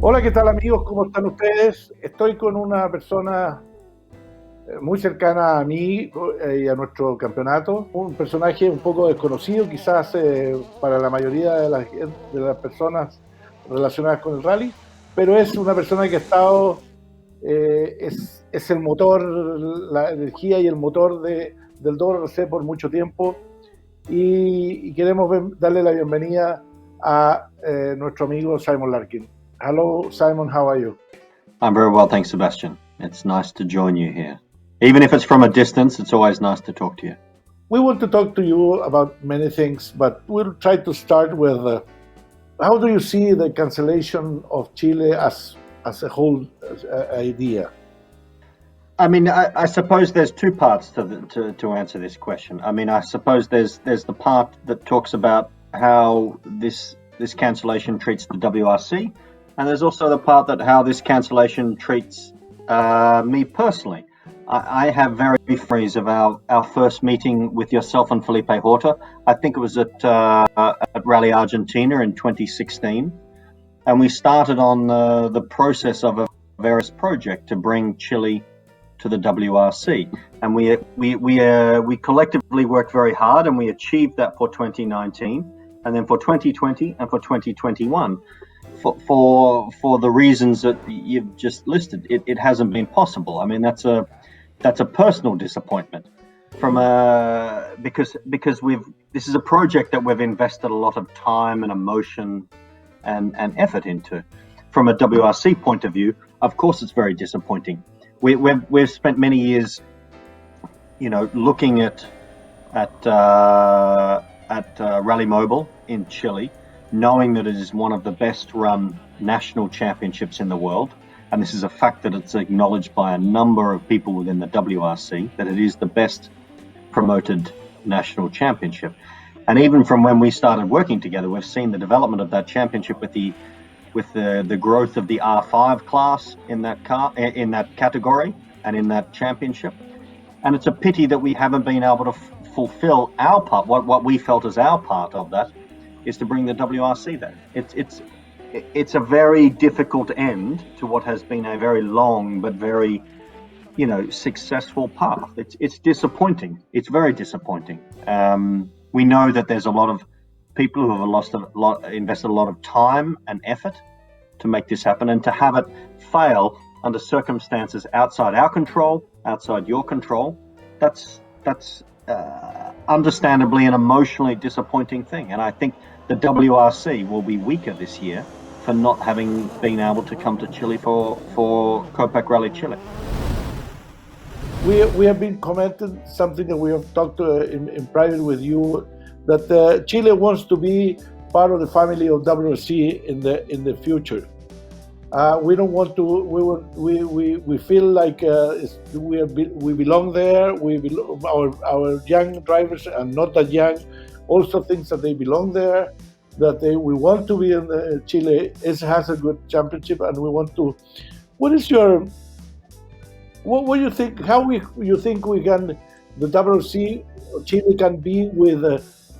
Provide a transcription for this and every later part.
Hola, ¿qué tal amigos? ¿Cómo están ustedes? Estoy con una persona muy cercana a mí y a nuestro campeonato, un personaje un poco desconocido quizás para la mayoría de las personas relacionadas con el rally, pero es una persona que ha estado, es el motor, la energía y el motor del WRC por mucho tiempo y queremos darle la bienvenida a nuestro amigo Simon Larkin. Hello, Simon, how are you? I'm very well, thanks, Sebastian. It's nice to join you here. Even if it's from a distance, it's always nice to talk to you. We want to talk to you about many things, but we'll try to start with how do you see the cancellation of Chile as a whole idea? I mean, I suppose there's two parts to answer this question. I mean, I suppose there's the part that talks about how this cancellation treats the WRC, and there's also the part that how this cancellation treats me personally. I have very memories of our first meeting with yourself and Felipe Horta. I think it was at Rally Argentina in 2016, and we started on the process of a various project to bring Chile to the WRC, and we collectively worked very hard, and we achieved that for 2019, and then for 2020 and for 2021. For the reasons that you've just listed, it hasn't been possible. I mean, that's a personal disappointment because this is a project that we've invested a lot of time and emotion and effort into. From a WRC point of view, of course, it's very disappointing. We've spent many years, looking at RallyMobil in Chile, knowing that it is one of the best run national championships in the world. And this is a fact that it's acknowledged by a number of people within the WRC, that it is the best promoted national championship. And even from when we started working together, we've seen the development of that championship with the growth of the R5 class in that category and in that championship. And it's a pity that we haven't been able to fulfill our part. What we felt as our part of that is to bring the WRC there. It's a very difficult end to what has been a very long but very, successful path. It's disappointing. It's very disappointing. We know that there's a lot of people who have invested a lot of time and effort to make this happen, and to have it fail under circumstances outside our control, outside your control, that's understandably an emotionally disappointing thing. And I think the WRC will be weaker this year for not having been able to come to Chile for Copec Rally Chile. We have been commenting something that we have talked in private with you, that Chile wants to be part of the family of WRC in the future. We don't want to. We feel like we belong there. Our young drivers are not that young. Also thinks that they belong there. That we want to be in Chile. It has a good championship, and we want to. What do you think? How you think the WRC Chile can be with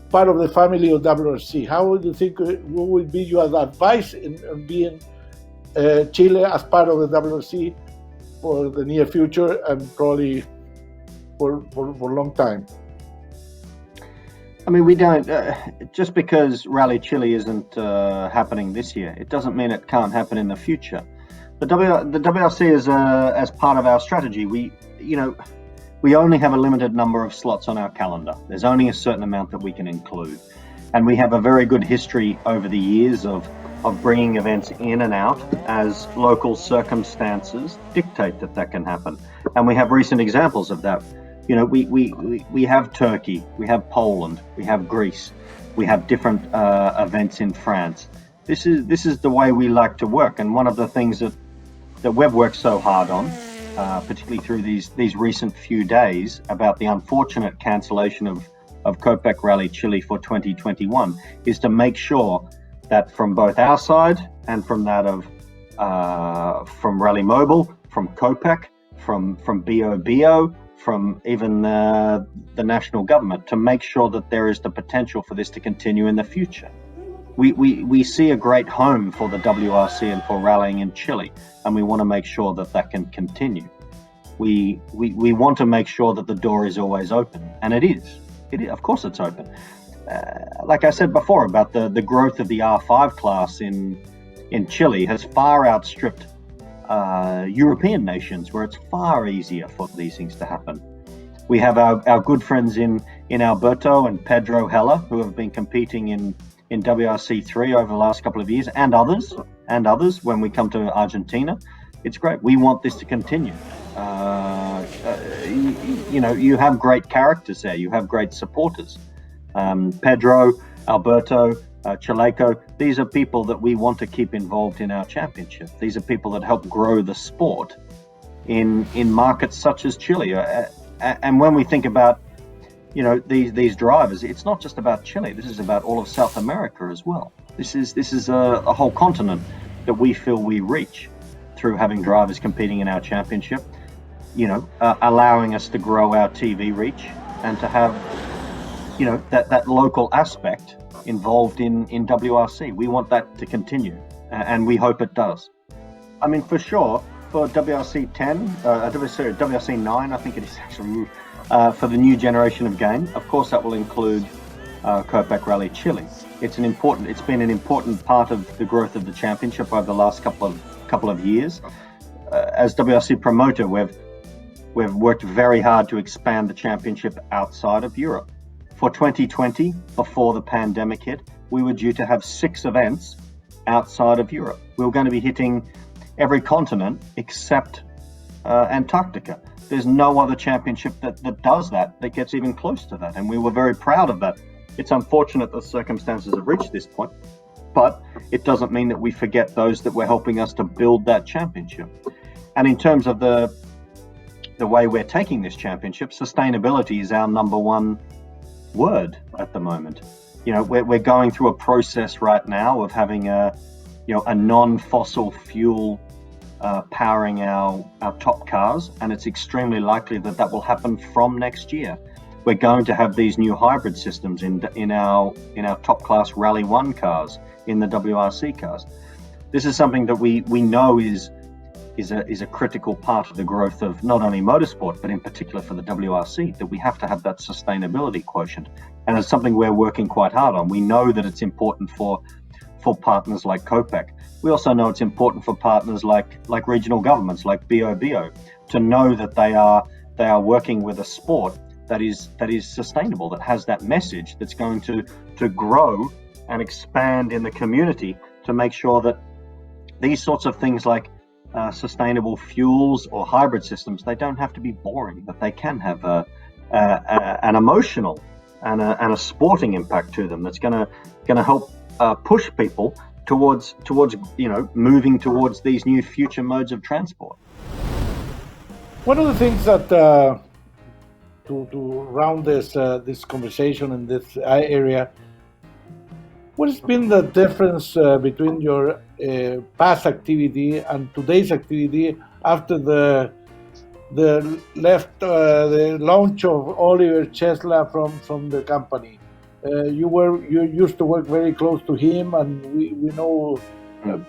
part of the family of WRC? How do you think what would be your advice in being Chile as part of the WRC for the near future and probably for a long time? I mean, we don't, just because Rally Chile isn't happening this year, it doesn't mean it can't happen in the future. The WRC is as part of our strategy. We only have a limited number of slots on our calendar. There's only a certain amount that we can include. And we have a very good history over the years of bringing events in and out as local circumstances dictate that can happen. And we have recent examples of that. We have Turkey, we have Poland, we have Greece, we have different events in France. This is the way we like to work, and one of the things that we've worked so hard on, particularly through these recent few days, about the unfortunate cancellation of Copec Rally Chile for 2021, is to make sure that from both our side and from that of from RallyMobil, from Copec, from BOBO, from even the national government, to make sure that there is the potential for this to continue in the future. we see a great home for the WRC and for rallying in Chile, and we want to make sure that that can continue. We want to make sure that the door is always open, and it is. Of course it's open. Like I said before about the growth of the R5 class in Chile has far outstripped European nations, where it's far easier for these things to happen. We have our good friends in Alberto and Pedro Heller, who have been competing in WRC3 over the last couple of years, and others when we come to Argentina. It's great. We want this to continue. You have great characters there. You have great supporters. Pedro, Alberto, Chaleco, these are people that we want to keep involved in our championship. These are people that help grow the sport in markets such as Chile. And when we think about, these drivers, it's not just about Chile. This is about all of South America as well. This is a whole continent that we feel we reach through having drivers competing in our championship, allowing us to grow our TV reach and to have, that local aspect involved in WRC. We want that to continue, and we hope it does. I mean, for sure, for WRC 9, I think it is actually, for the new generation of game, of course that will include Copec Rally Chile. It's been an important part of the growth of the championship over the last couple of years. As WRC promoter, we've worked very hard to expand the championship outside of Europe. For 2020, before the pandemic hit, we were due to have 6 events outside of Europe. We were going to be hitting every continent except Antarctica. There's no other championship that does that gets even close to that, and we were very proud of that. It's unfortunate that circumstances have reached this point, but it doesn't mean that we forget those that were helping us to build that championship. And in terms of the way we're taking this championship, sustainability is our number one word at the moment. We're going through a process right now of having a non-fossil fuel powering our top cars, and it's extremely likely that will happen from next year. We're going to have these new hybrid systems in our top class Rally 1 cars, in the WRC cars. This is something that we know is a critical part of the growth of not only motorsport, but in particular for the WRC, that we have to have that sustainability quotient. And it's something we're working quite hard on. We know that it's important for partners like Copec. We also know it's important for partners like regional governments, like BOBO, to know that they are working with a sport that is sustainable, that has that message, that's going to grow and expand in the community, to make sure that these sorts of things like sustainable fuels or hybrid systems, they don't have to be boring, but they can have an emotional and a sporting impact to them that's going to help push people towards moving towards these new future modes of transport. One of the things that to round this conversation in this area, what has been the difference between your past activity and today's activity after the launch of Olivier Ciesla from the company? You used to work very close to him, and we know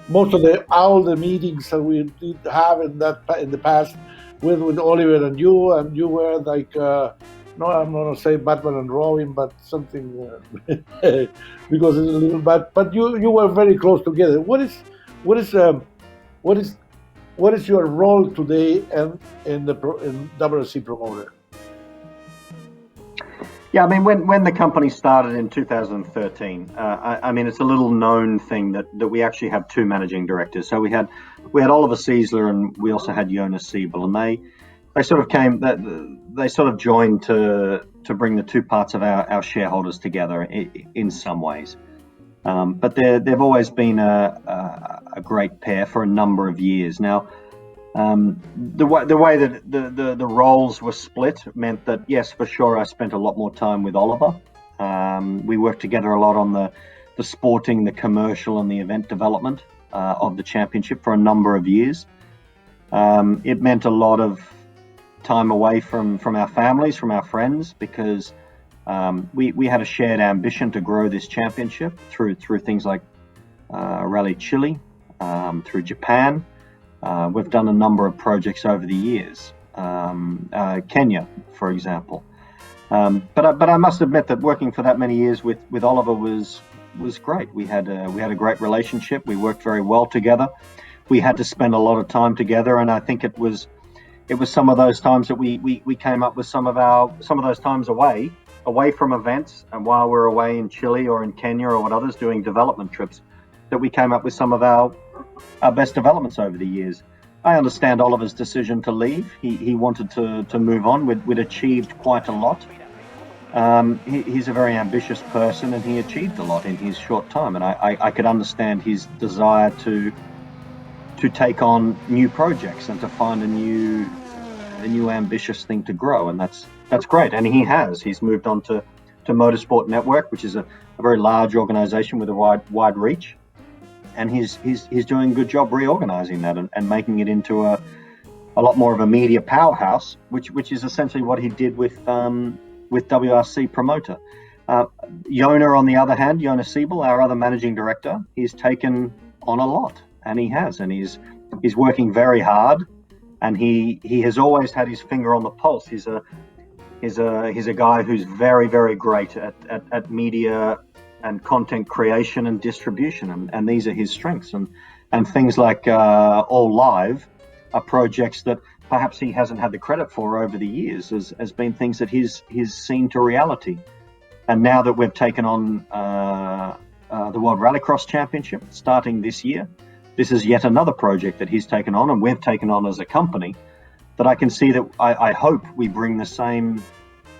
most of all the meetings that we did have in the past with Olivier and you were like no, I'm not gonna say Batman and Robin, but something because it's a little bad. But you were very close together. What is your role today in WRC Promoter? Yeah, I mean, when the company started in 2013, I mean, it's a little known thing that we actually have 2 managing directors. So we had Olivier Ciesla, and we also had Jonas Siebel, and they sort of joined to bring the 2 parts of our shareholders together in some ways. But they've always been a great pair for a number of years now. The way that the roles were split meant that, yes, for sure, I spent a lot more time with Oliver. We worked together a lot on the sporting, the commercial, and the event development of the championship for a number of years. It meant a lot of time away from our families, from our friends, because We had a shared ambition to grow this championship through things like Rally Chile, through Japan. We've done a number of projects over the years, Kenya, for example. But I must admit that working for that many years with Oliver was great. We had a great relationship. We worked very well together. We had to spend a lot of time together, and I think it was some of those times that we came up with some of those times away from events, and while we're away in Chile or in Kenya or what others doing development trips, that we came up with some of our best developments over the years. I understand Oliver's decision to leave. He wanted to move on. We'd achieved quite a lot. He's a very ambitious person, and he achieved a lot in his short time. And I could understand his desire to take on new projects and to find a new ambitious thing to grow. And that's great. And he has. He's moved on to Motorsport Network, which is a very large organization with a wide reach. And he's doing a good job reorganizing that and making it into a lot more of a media powerhouse, which is essentially what he did with WRC Promoter. Yona, on the other hand, Yona Siebel, our other managing director, he's taken on a lot, and he's working very hard, and he has always had his finger on the pulse. He's a guy who's very, very great at media and content creation and distribution, and these are his strengths. And things like All Live are projects that perhaps he hasn't had the credit for over the years, as been things that he's seen to reality. And now that we've taken on the World Rallycross Championship starting this year, this is yet another project that he's taken on and we've taken on as a company, that I can see that I hope we bring the same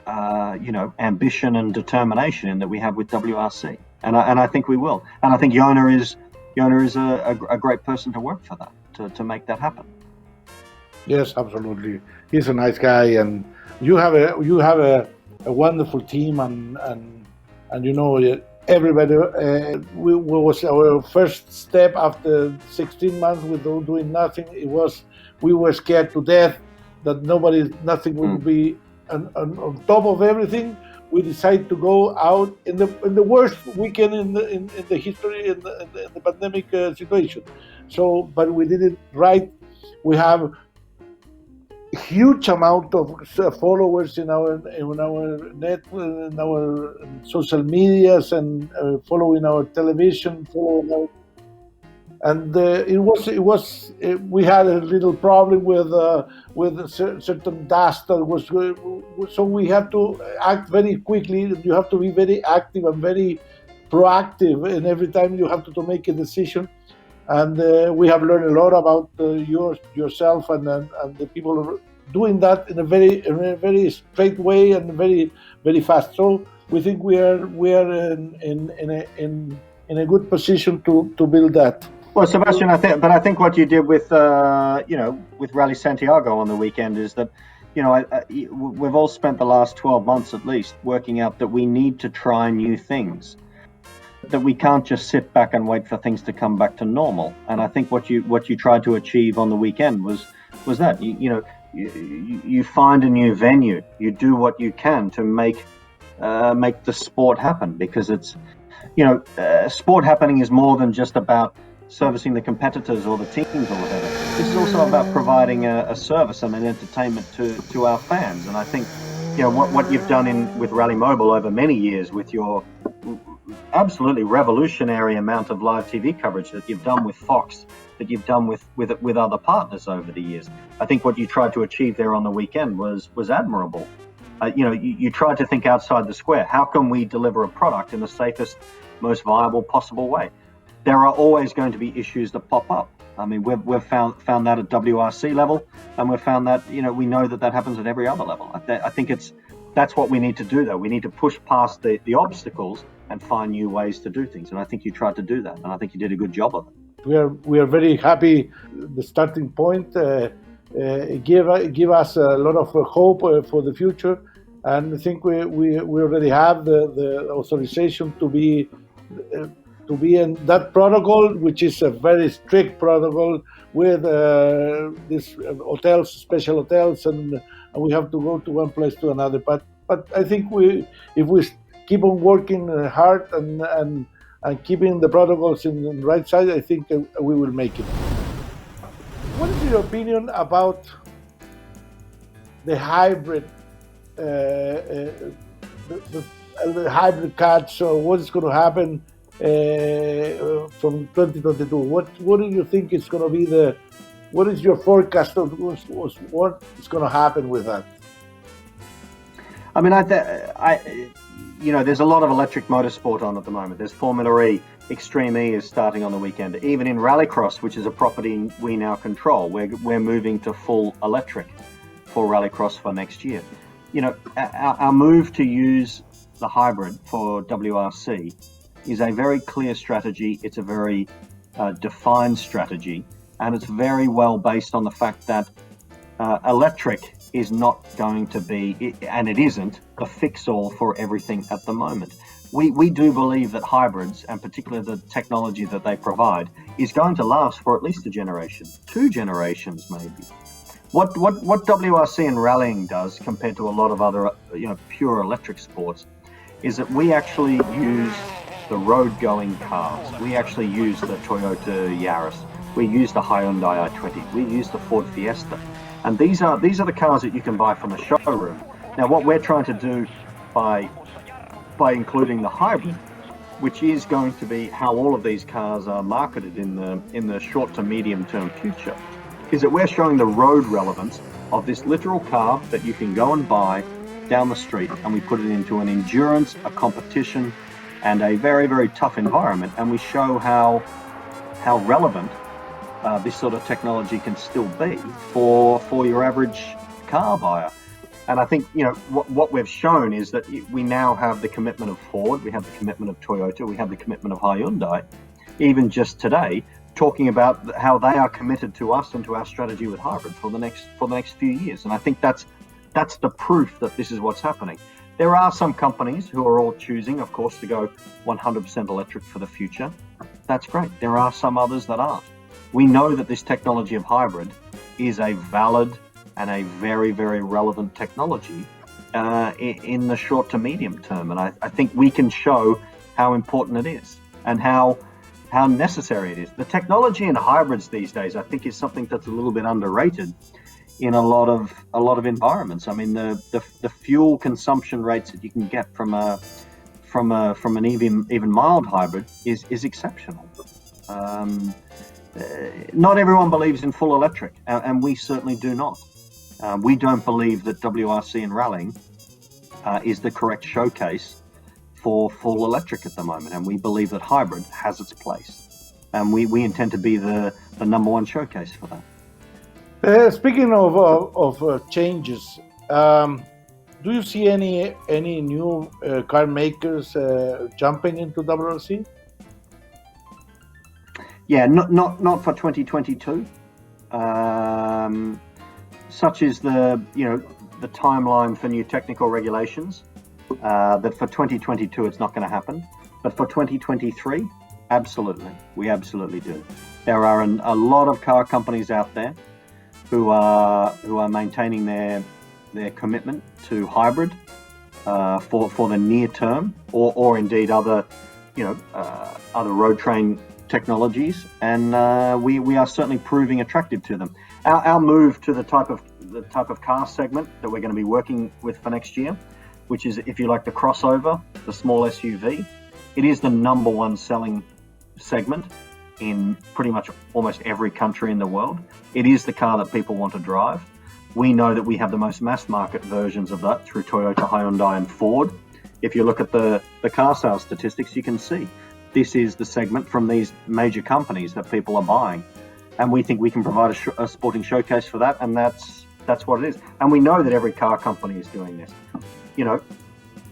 ambition and determination in that we have with WRC, and I think we will. And I think Yona is a great person to work for that, to make that happen. Yes, absolutely. He's a nice guy, and you have a wonderful team, and everybody. We was our first step after 16 months without doing nothing. We were scared to death that nothing would be on top of everything. We decided to go out in the worst weekend in the history in the pandemic situation. So, but we did it right. We have huge amount of followers in our net, in our social medias, and following our television, and it was we had a little problem with certain dust that was, so we had to act very quickly. You have to be very active and very proactive, and every time you have to make a decision. And we have learned a lot about yourself and the people doing that in a very straight way and very, very fast. So we think we are in a good position to build that. Well, Sebastian, I think what you did with Rally Santiago on the weekend is that, we've all spent the last 12 months at least working out that we need to try new things, that we can't just sit back and wait for things to come back to normal. And I think what you tried to achieve on the weekend was that you find a new venue, you do what you can to make the sport happen, because it's sport happening is more than just about servicing the competitors or the teams or whatever. This is also about providing a service and an entertainment to our fans. And I think what you've done with RallyMobil over many years, with your absolutely revolutionary amount of live TV coverage that you've done with Fox, that you've done with other partners over the years, I think what you tried to achieve there on the weekend was admirable. You tried to think outside the square. How can we deliver a product in the safest, most viable possible way? There are always going to be issues that pop up. I mean, we've found that at WRC level, and we've found that we know that happens at every other level. I think that's what we need to do, though. We need to push past the obstacles and find new ways to do things. And I think you tried to do that, and I think you did a good job of it. We are very happy. The starting point give us a lot of hope for the future, and I think we already have the authorization to be in that protocol, which is a very strict protocol with these hotels, special hotels, and we have to go to one place to another. But But I think if we keep on working hard and keeping the protocols in the right side, I think we will make it. What is your opinion about the hybrid, the hybrid cars? So what is going to happen from 2022? What do you think is going to be what is your forecast of what is going to happen with that? I mean, there's a lot of electric motorsport on at the moment. There's Formula E, Extreme E is starting on the weekend. Even in Rallycross, which is a property we now control, we're moving to full electric for Rallycross for next year. Our move to use the hybrid for WRC is a very clear strategy. It's a very defined strategy, and it's very well based on the fact that electric is not going to be, and it isn't, a fix-all for everything at the moment. We do believe that hybrids, and particularly the technology that they provide, is going to last for at least a generation, 2 generations maybe. What WRC and rallying does compared to a lot of other pure electric sports is that we actually use the road-going cars. We actually use the Toyota Yaris. We use the Hyundai i20. We use the Ford Fiesta. And these are the cars that you can buy from a showroom. Now, what we're trying to do by including the hybrid, which is going to be how all of these cars are marketed in the short to medium term future, is that we're showing the road relevance of this literal car that you can go and buy down the street, and we put it into an endurance, a competition, and a very, very tough environment, and we show how relevant this sort of technology can still be for your average car buyer. And I think what we've shown is that we now have the commitment of Ford, we have the commitment of Toyota, we have the commitment of Hyundai, even just today, talking about how they are committed to us and to our strategy with hybrid for the next few years. And I think that's the proof that this is what's happening. There are some companies who are all choosing, of course, to go 100% electric for the future. That's great. There are some others that aren't. We know that this technology of hybrid is a valid and a very, very relevant technology in the short to medium term. And I think we can show how important it is and how necessary it is. The technology in hybrids these days, I think, is something that's a little bit underrated in a lot of environments. I mean, the fuel consumption rates that you can get from an even mild hybrid is exceptional. Not everyone believes in full electric, and we certainly do not. We don't believe that WRC and rallying is the correct showcase for full electric at the moment, and we believe that hybrid has its place, and we intend to be the number one showcase for that. Speaking of changes, do you see any new car makers jumping into WRC? Yeah, not for 2022. Such is the timeline for new technical regulations. That for 2022 it's not going to happen, but for 2023, absolutely, we absolutely do. There are a lot of car companies out there who are maintaining their commitment to hybrid for the near term, or indeed other road train technologies, and we are certainly proving attractive to them. Our move to the type of car segment that we're going to be working with for next year, which is, if you like, the crossover, the small SUV, it is the number one selling segment in pretty much almost every country in the world. It is the car that people want to drive. We know that we have the most mass market versions of that through Toyota, Hyundai and Ford. If you look at the car sales statistics, you can see this is the segment from these major companies that people are buying. And we think we can provide a sporting showcase for that, and that's what it is. And we know that every car company is doing this.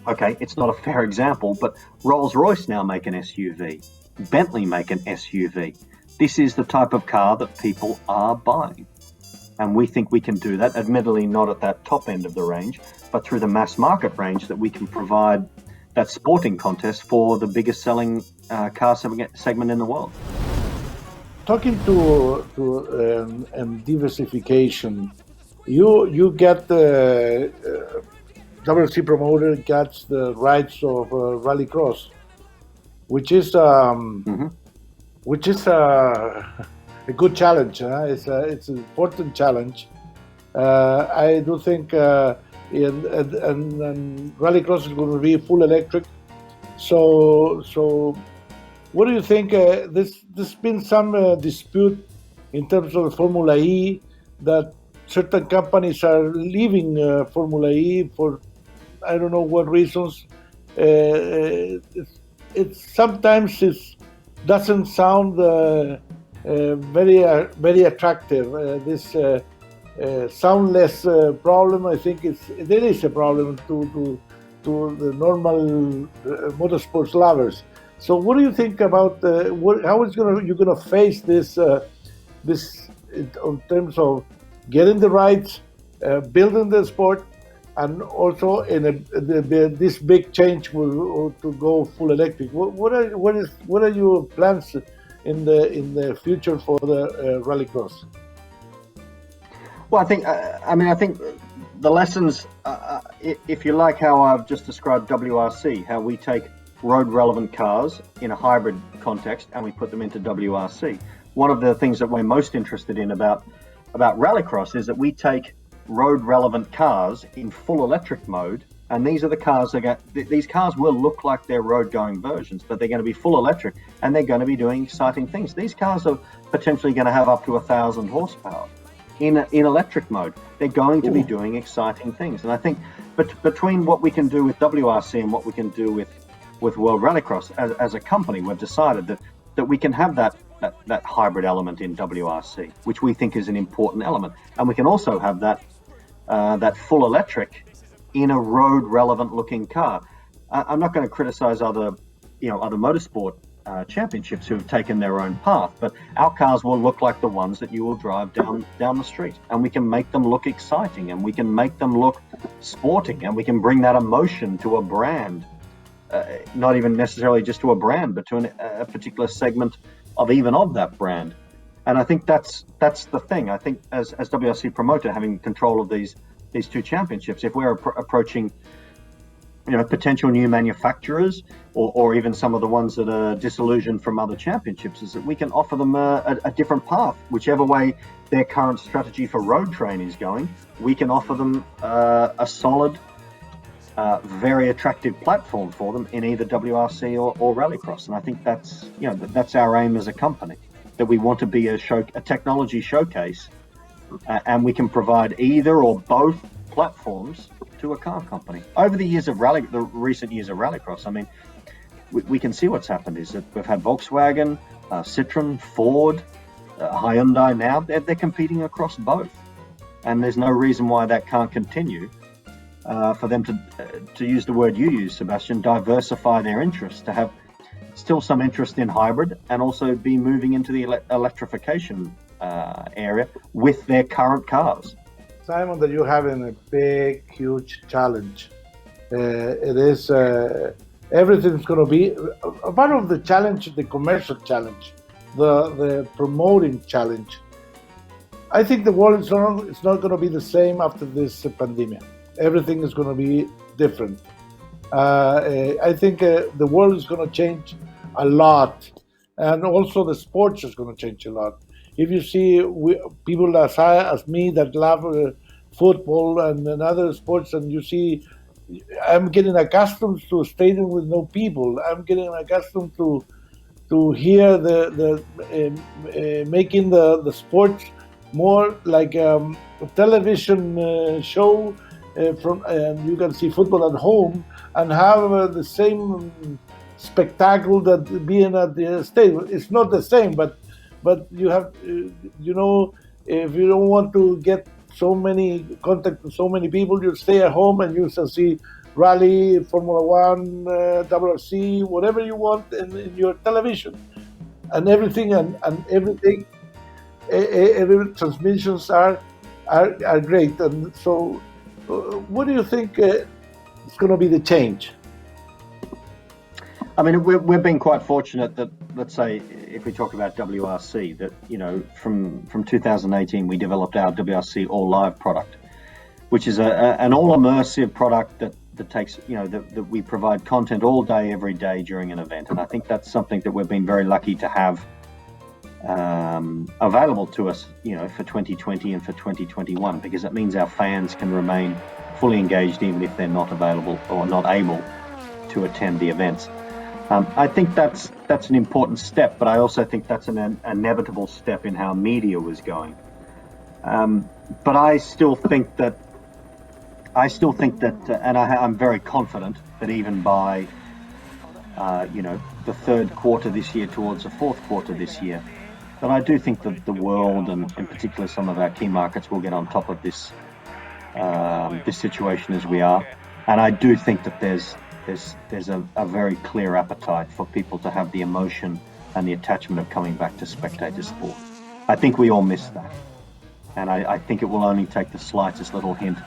Okay, it's not a fair example, but Rolls-Royce now make an SUV. Bentley make an SUV. This is the type of car that people are buying. And we think we can do that, admittedly not at that top end of the range, but through the mass market range, that we can provide that sporting contest for the biggest selling car segment in the world. Talking to diversification, you get WRC promoter gets the rights of rallycross, which is a good challenge. It's an important challenge. I do think and rallycross is going to be full electric. So what do you think? There's been some dispute in terms of Formula E, that certain companies are leaving Formula E for I don't know what reasons. It sometimes doesn't sound very attractive. This soundless problem, I think there is a problem to the normal motorsports lovers. So, what do you think about how you're gonna face this in terms of getting the rights, building the sport, and also this big change to go full electric? What are your plans in the future for the rallycross? Well, I think the lessons, if you like how I've just described WRC, how we take road relevant cars in a hybrid context and we put them into WRC. One of the things that we're most interested in about rallycross is that we take road relevant cars in full electric mode, and these are the cars these cars will look like they're road going versions, but they're going to be full electric and they're going to be doing exciting things. These cars are potentially going to have up to 1,000 horsepower in electric mode. They're going to be doing exciting things, and I think between what we can do with WRC and what we can do with World Rallycross as a company, we've decided that we can have that hybrid element in WRC, which we think is an important element, and we can also have that full electric in a road relevant looking car. I'm not going to criticize other motorsport championships who have taken their own path, but our cars will look like the ones that you will drive down the street, and we can make them look exciting, and we can make them look sporting, and we can bring that emotion to a brand, not even necessarily just to a brand, but to a particular segment of that brand. And I think that's the thing. I think as WRC promoter, having control of these two championships, if we're approaching potential new manufacturers or even some of the ones that are disillusioned from other championships, is that we can offer them a different path. Whichever way their current strategy for road train is going, we can offer them a solid, very attractive platform for them in either WRC or Rallycross. And I think that's our aim as a company, that we want to be a technology showcase, and we can provide either or both platforms to a car company. Over the recent years of Rallycross, I mean, we can see what's happened is that we've had Volkswagen, Citroen, Ford, Hyundai now, they're competing across both. And there's no reason why that can't continue. For them to use the word you use, Sebastian, diversify their interests, to have still some interest in hybrid and also be moving into the electrification area with their current cars. Simon, that you're having a big, huge challenge. It is everything's going to be a part of the challenge, the commercial challenge, the promoting challenge. I think the world is not going to be the same after this pandemic. Everything is going to be different. I think the world is going to change a lot, and also the sports is going to change a lot. If you see people as me that love football and other sports, and you see, I'm getting accustomed to a stadium with no people. I'm getting accustomed to hear the making the sports more like a television show. You can see football at home and have the same spectacle that being at the stadium. It's not the same, but you have, if you don't want to get so many contact with so many people, you stay at home and you can see rally, Formula One, WRC, whatever you want in your television, and everything every transmissions are great. And so, what do you think is going to be the change? I mean, we've been quite fortunate that, let's say, if we talk about WRC, that from 2018 we developed our WRC All Live product, which is an all-immersive product that takes, that we provide content all day, every day during an event. And I think that's something that we've been very lucky to have available to us, for 2020 and for 2021, because it means our fans can remain fully engaged even if they're not available or not able to attend the events. I think that's an important step, but I also think that's an inevitable step in how media was going. But I still think that, and I'm very confident that even by, the third quarter this year towards the fourth quarter this year, that I do think that the world, and in particular some of our key markets, will get on top of this situation as we are. And I do think that there's a very clear appetite for people to have the emotion and the attachment of coming back to spectator sport. I think we all miss that. And I think it will only take the slightest little hint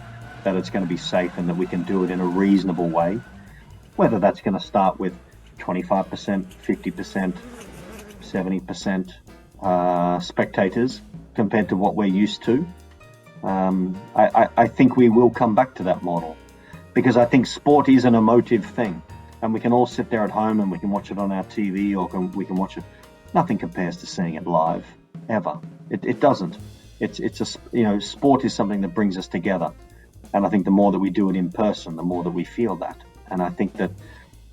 that it's going to be safe and that we can do it in a reasonable way. Whether that's going to start with 25%, 50%, 70% spectators compared to what we're used to. I think we will come back to that model, because I think sport is an emotive thing, and we can all sit there at home and we can watch it on our TV, or we can watch it. Nothing compares to seeing it live, ever. It doesn't. Sport is something that brings us together, and I think the more that we do it in person, the more that we feel that. And I think that,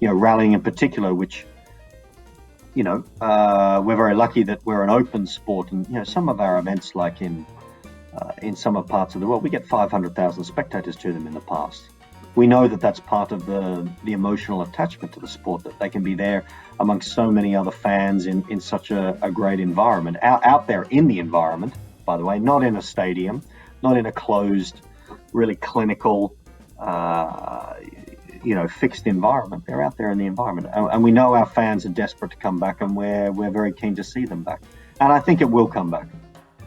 rallying in particular, which we're very lucky that we're an open sport, and some of our events, like in some parts of the world, we get 500,000 spectators to them in the past. We know that that's part of the emotional attachment to the sport, that they can be there amongst so many other fans in such a great environment, out there in the environment, by the way, not in a stadium, not in a closed, really clinical, fixed environment. They're out there in the environment, and we know our fans are desperate to come back, and we're very keen to see them back. And I think it will come back.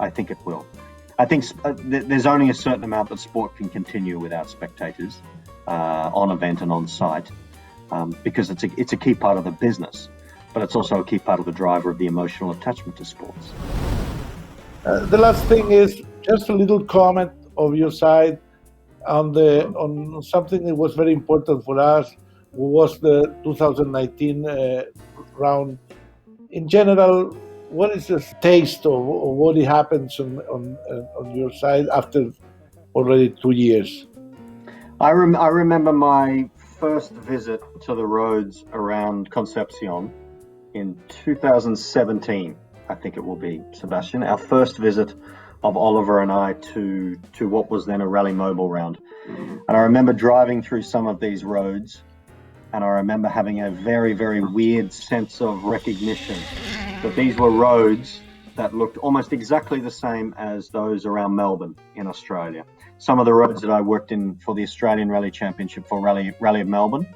I think it will. I think there's only a certain amount that sport can continue without spectators on event and on site, because it's a key part of the business, but it's also a key part of the driver of the emotional attachment to sports. The last thing is just a little comment of your side on something that was very important for us, was the 2019 round. In general, what is the taste of what happens on your side after already 2 years? I remember my first visit to the roads around Concepcion in 2017, I think it will be, Sebastian. Our first visit of Oliver and I to what was then a RallyMobil round. And I remember driving through some of these roads, and I remember having a very, very weird sense of recognition that these were roads that looked almost exactly the same as those around Melbourne in Australia. Some of the roads that I worked in for the Australian Rally Championship for Rally of Melbourne.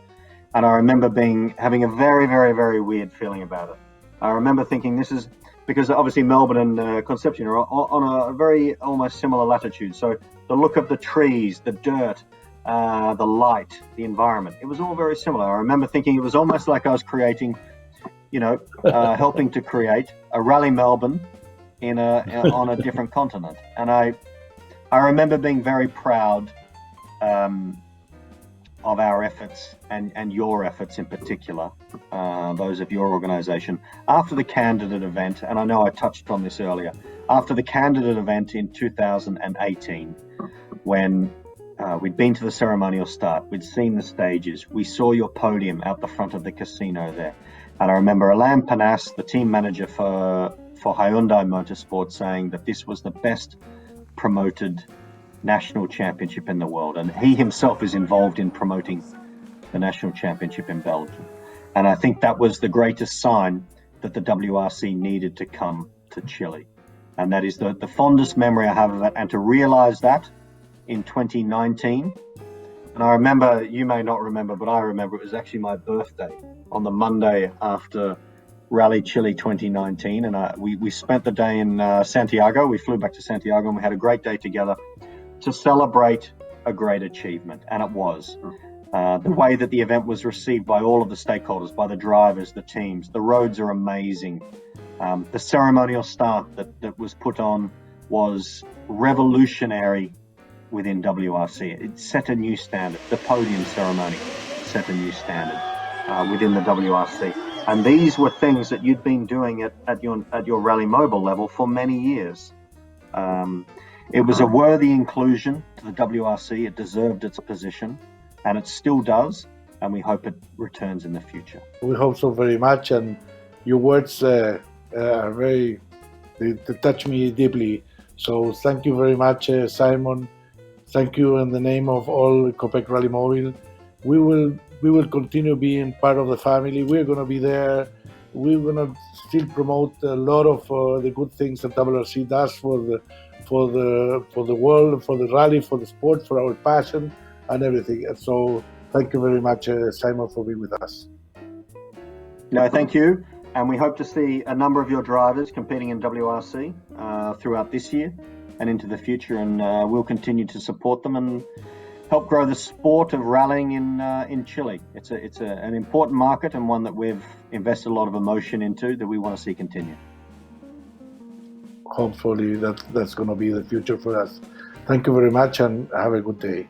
And I remember having a very, very, very weird feeling about it. I remember thinking this is, because obviously Melbourne and Concepcion are on a very almost similar latitude. So the look of the trees, the dirt, the light, the environment, it was all very similar. I remember thinking it was almost like I was creating, helping to create a Rally Melbourne on a different continent. And I remember being very proud of our efforts and your efforts in particular, those of your organization, after the candidate event. And I know I touched on this earlier, after the candidate event in 2018, when we'd been to the ceremonial start, we'd seen the stages, we saw your podium out the front of the casino there. And I remember Alain Panas, the team manager for Hyundai Motorsport, saying that this was the best promoted national championship in the world, and he himself is involved in promoting the national championship in Belgium. And I think that was the greatest sign that the WRC needed to come to Chile, and that is the fondest memory I have of it. And to realize that in 2019, and I remember, you may not remember, but I remember it was actually my birthday on the Monday after Rally Chile 2019, and we spent the day in Santiago. We flew back to Santiago and we had a great day together to celebrate a great achievement. And it was the way that the event was received by all of the stakeholders, by the drivers, the teams. The roads are amazing. The ceremonial start that was put on was revolutionary within WRC. It set a new standard. The podium ceremony set a new standard within the WRC. And these were things that you'd been doing at your RallyMobil level for many years. It was a worthy inclusion to the WRC. It deserved its position, and it still does, and we hope it returns in the future. We hope so very much, and your words are they touch me deeply. So thank you very much, Simon. Thank you in the name of all Copec RallyMobil. We will continue being part of the family. We're going to be there. We're going to still promote a lot of the good things that WRC does for the world, for the rally, for the sport, for our passion and everything. And so thank you very much, Simon, for being with us. No, thank you. And we hope to see a number of your drivers competing in WRC throughout this year and into the future. And we'll continue to support them and help grow the sport of rallying in Chile. It's an important market and one that we've invested a lot of emotion into that we want to see continue. Hopefully that's going to be the future for us. Thank you very much and have a good day.